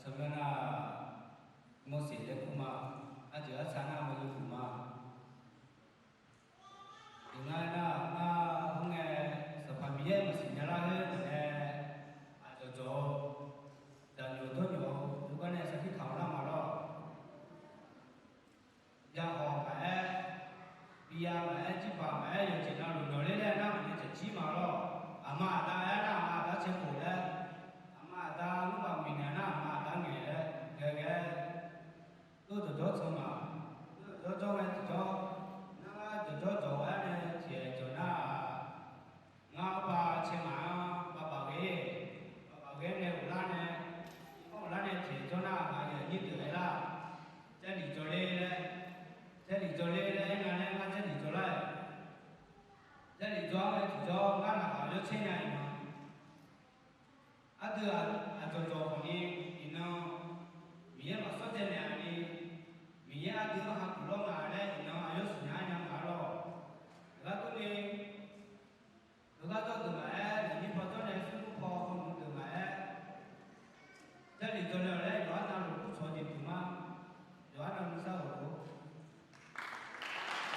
什么那莫写的苦嘛，那就要参那么有苦嘛。另外那后面是旁边不是那那个做，然后多牛，如果呢是去考那嘛咯，然后买，比呀买几把买有钱那路牛的呢，那我们就起嘛咯，阿妈大呀那阿妈大吃苦的，阿妈大如果明年那阿妈大年的，都做什么？做完做，那做完呢，就那把钱嘛，把保给呢，我那呢，就那把有一对啦，这里做嘞嘞，这里做嘞嘞，那呢，我这里做嘞，这里做呢，做，俺那好就钱呀嘛。ada jojo ni ino miye maksud dia ni miye ada hak belum ada ino ayo senyanya malo lalu ni lalu tu tu mai ni foto ni semua pun tu mai jadi jojo